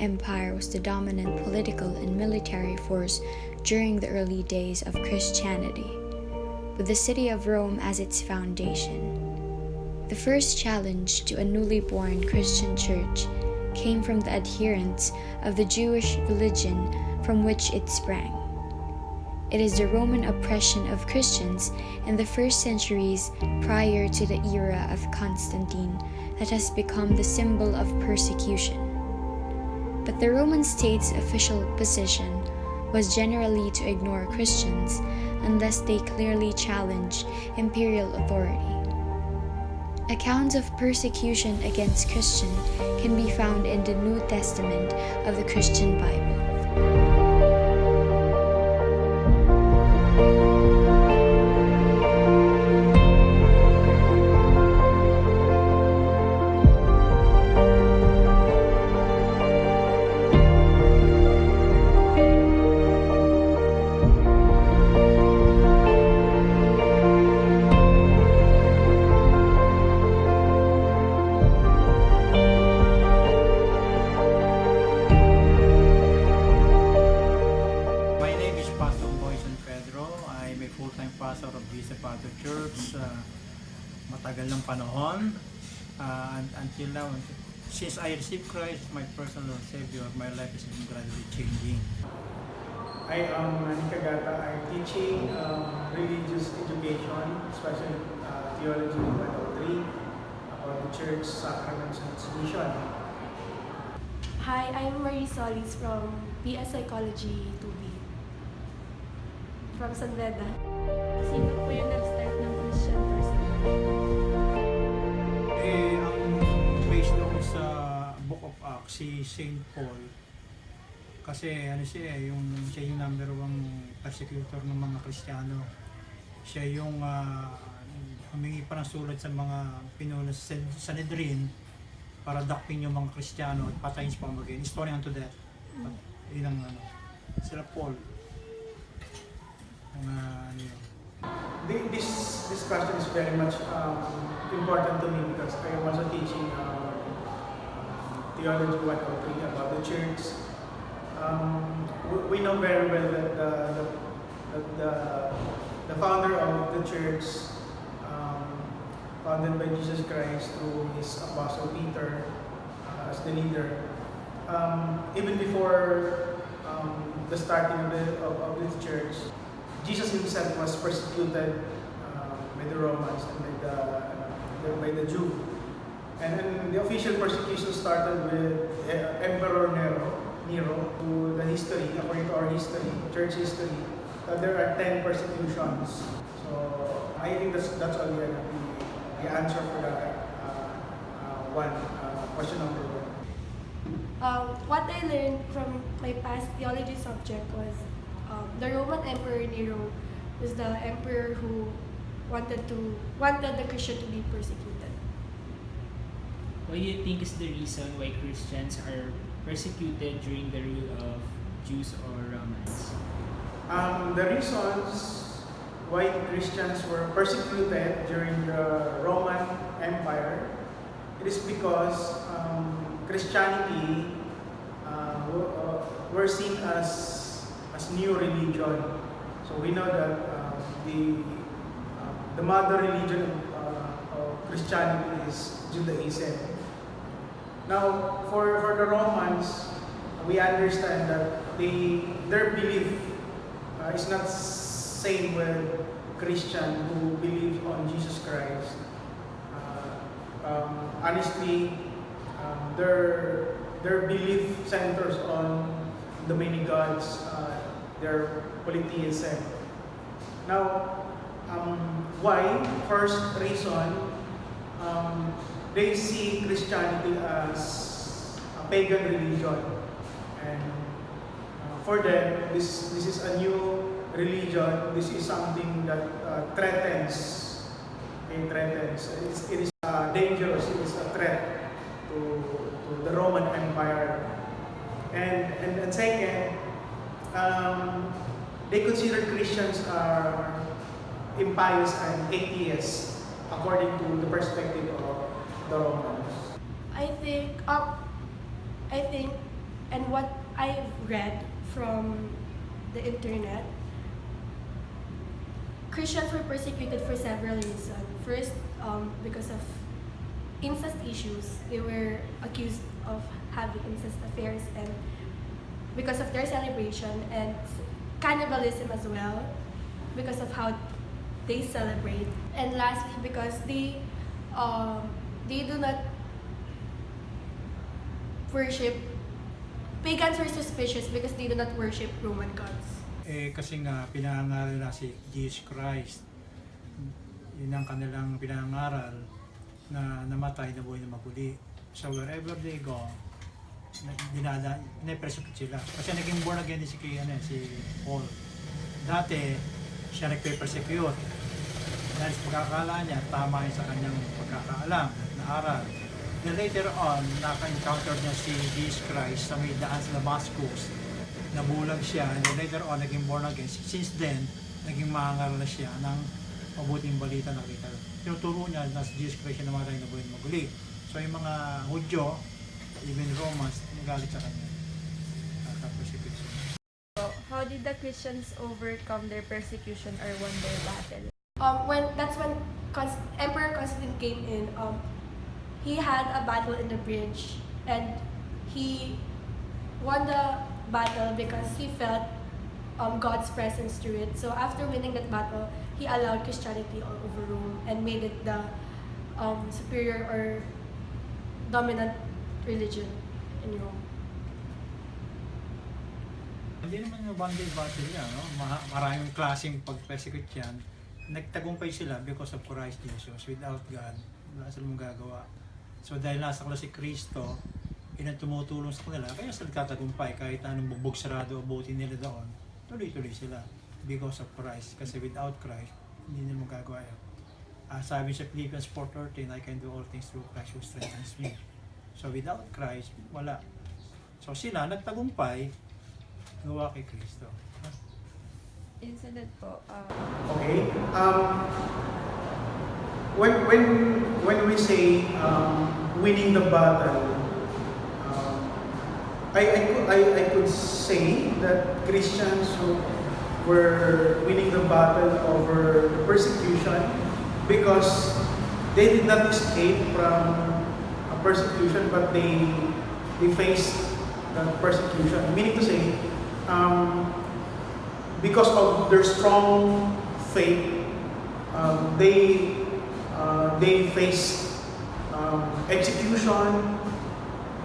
Empire was the dominant political and military force during the early days of Christianity, with the city of Rome as its foundation. The first challenge to a newly born Christian church came from the adherents of the Jewish religion from which it sprang. It is the Roman oppression of Christians in the first centuries prior to the era of Constantine that has become the symbol of persecution. But the Roman state's official position was generally to ignore Christians unless they clearly challenged imperial authority. Accounts of persecution against Christians can be found in the New Testament of the Christian Bible. Matagal ng panahon, until now, since I received Christ, my personal Savior, my life is gradually changing. I am Nikagata. I'm teaching religious education, especially theology 103, about the church, sacraments, and its mission. Hi, I'm Marie Solis from BS Psychology 2B from San Beda. Sino po yung nag-start ng Christian person? Based doon sa Book of Acts, si Saint Paul. Kasi siya yung number one persecutor ng mga Kristiyano. Siya yung humingi pa ng sulat sa mga pinuno sa Sanhedrin para dakpin yung mga Kristiyano at patayin sa pamamagitan. Story unto death. Yun ang sila Paul. This question is very much important to me because I am also teaching theology 103 about the church. We know very well that the founder of the church, founded by Jesus Christ through his apostle Peter as the leader, even before the starting of this church, Jesus himself was persecuted by the Romans and by the Jew. And then the official persecution started with Emperor Nero. To the history, according to our history, church history, that there are 10 persecutions. So I think that's only the answer for that question number one. What I learned from my past theology subject was the Roman Emperor Nero was the emperor who wanted the Christian to be persecuted. What do you think is the reason why Christians are persecuted during the rule of Jews or Romans? The reasons why Christians were persecuted during the Roman Empire, it is because Christianity were seen as new religion. So we know that the mother religion of Christianity is Judaism. Now, for the Romans, we understand that their belief is not same with Christian who believe on Jesus Christ. Honestly, their belief centers on the many gods, their polytheism. Now, why? First reason, they see Christianity as a pagan religion, and for them, this is a new religion. This is something that threatens. It is dangerous. It is a threat to the Roman Empire. And second, they consider Christians are impious and atheists according to the perspective of the Romans. I think And what I've read from the internet, Christians were persecuted for several reasons. First, because of incest issues. They were accused of having incest affairs, and because of their celebration, and cannibalism as well, because of how they celebrate. And lastly, because they do not worship, pagans were suspicious because they do not worship Roman gods. Kasi nga pinangaral na si Jesus Christ. Yun ang kanilang pinangaral na namatay na buhay na maguli. So wherever they go, persecute sila. Kasi naging born again si Paul. Dati, siya nagpe-persecute. Dahil sa pagkakala niya, tama yun sa kanyang pagkakaalam, na aral. Then later on, naka-encounter niya si Jesus Christ sa may daan sa Damascus. Nabulag siya, and then later on, naging born again. Since then, naging maangaral na siya ng mabuting balita na kita. Tinuturo niya na si Jesus Christ siya namatay na buhay na maguli. So yung mga Hudyo, even Romans, nagalit sa kanya. Persecution. So, how did the Christians overcome their persecution or won their battle? When Emperor Constantine came in, he had a battle in the bridge, and he won the battle because he felt God's presence through it. So after winning that battle, he allowed Christianity all over Rome and made it the superior or dominant religion in Rome. Hindi naman yung one day battle niya, no? Maraming klaseng pag-persecute yan. Nagtagumpay sila because of Christ Jesus. Without God, wala silang magagawa. So dahil nasa kanila si Kristo, yun ang tumutulong sa kanila, kaya sila nagtatagumpay kahit anong bubog sarado abutin nila doon, tuloy-tuloy sila because of Christ. Kasi without Christ, hindi nila magagawa yan. Sabi sa Philippians 4:13, I can do all things through Christ who strengthens me. So without Christ, wala. So sila nagtagumpay, gawa kay Kristo. Incident po. Okay. When we say winning the battle, I could say that Christians who were winning the battle over the persecution because they did not escape from a persecution, but they faced the persecution. Meaning to say, because of their strong faith, they face execution,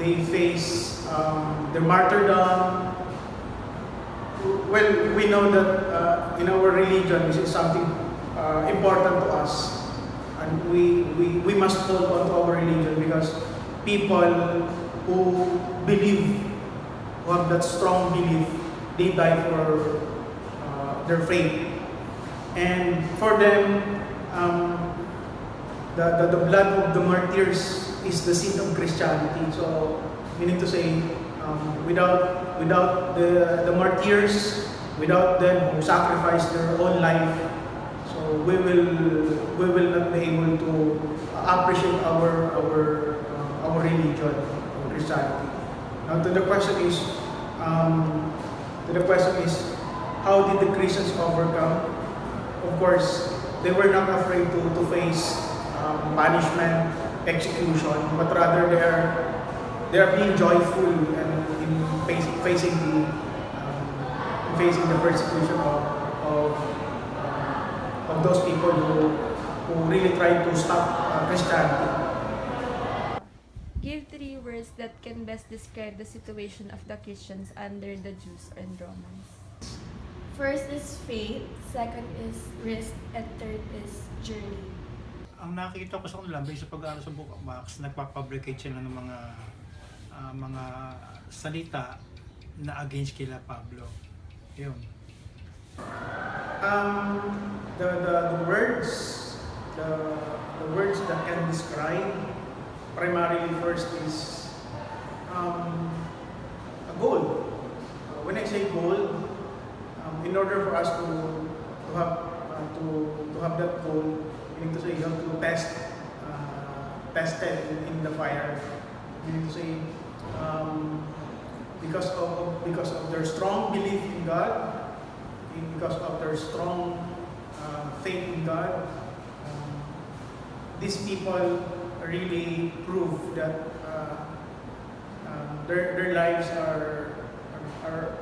they face the martyrdom. Well, we know that in our religion, this is something important to us, and we must hold on to our religion because people who believe, who have that strong belief, they die for their faith. And for them, the blood of the martyrs is the seed of Christianity. So, meaning to say, without the martyrs, without them who sacrificed their own life, so we will not be able to appreciate our religion, our Christianity. Now, the question is, how did the Christians overcome? Of course, they were not afraid to face punishment, execution, but rather they are being joyful and in facing the persecution of those people who really try to stop Christianity. Give 3 words that can best describe the situation of the Christians under the Jews and Romans. First is faith, second is risk, and third is journey. Ang nakikita ko sa kanila, based sa pag-aaral sa Book of Acts, nagpapabricate sila ng mga salita na against kila Pablo. Yun. The words that can describe, primarily first is a goal. When I say goal, in order for us to have that goal, meaning to say you have to test it in the fire. Meaning to say because of their strong belief in God, because of their strong faith in God, these people really prove that their lives are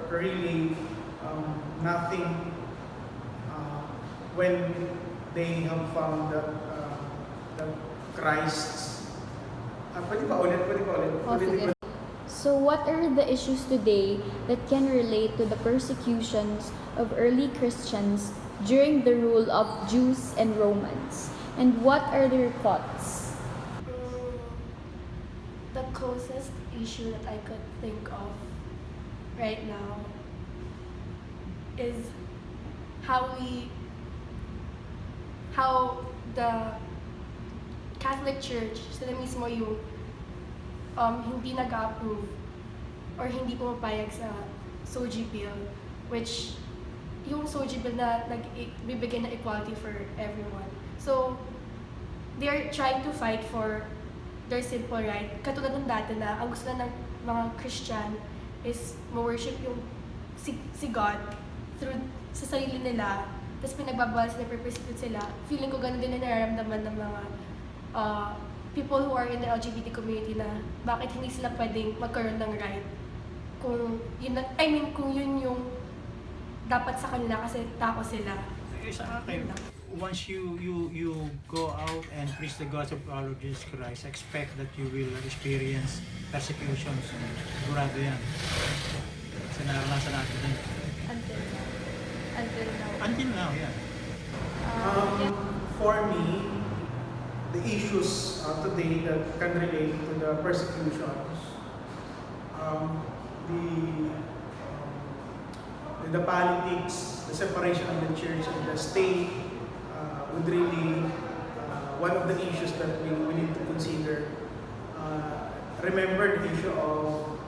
really nothing when they have found that Christ. Pwede pa ulit. Positive. So what are the issues today that can relate to the persecutions of early Christians during the rule of Jews and Romans? And what are their thoughts? The closest issue that I could think of right now is how the Catholic Church, sila mismo yung hindi nag-approve or hindi pumapayag sa SOGI bill, which yung SOGI bill na nagbibigay ng equality for everyone. So, they're trying to fight for their simple right. Katulad ng dati na ang gusto na ng mga Christian is ma-worship yung si God through sa sarili nila, tapos pinagbabawal sila, persecute sila. Feeling ko ganun din na nararamdaman ng mga people who are in the LGBT community na bakit hindi sila pwedeng magkaroon ng right kung yun, kung yun yung dapat sa kanila kasi tao sila. Sa akin, once you go out and preach the gospel of our Lord Jesus Christ, expect that you will experience persecutions. Sigurado yan. Kasi naranasan natin yan. Until now, yeah. For me, the issues today that can relate to the persecutions, the politics, the separation of the church and the state would really one of the issues that we need to consider. Remember the issue of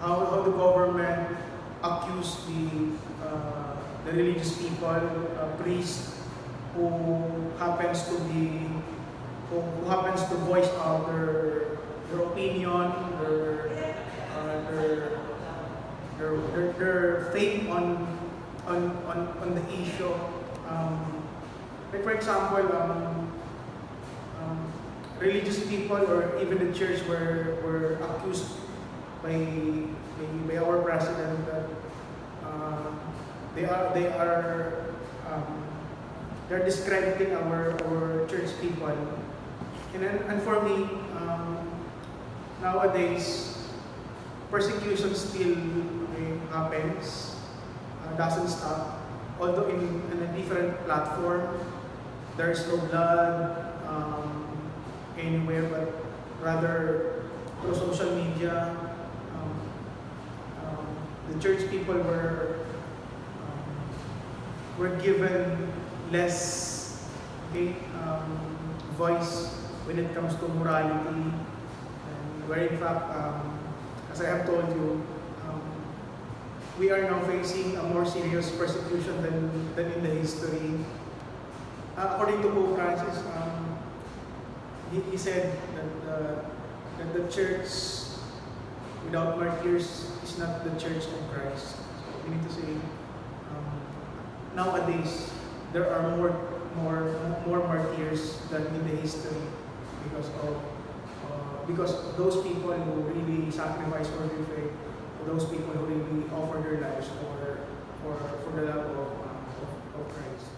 how the government accused the religious people, priests who happens to voice out their opinion, their faith on the issue. Like for example, religious people or even the church were accused by our president that they're discrediting our church people. And for me, nowadays, persecution still happens, doesn't stop. Although in a different platform, there's no blood anywhere, but rather through social media, the church people were given less voice when it comes to morality, and where in fact, as I have told you, we are now facing a more serious persecution than in the history. According to Pope Francis, he said that the church without martyrs is not the church of Christ. So we need to say, nowadays there are more martyrs than in the history because of those people who really sacrifice for their faith, those people who really offer their lives for the love of Christ.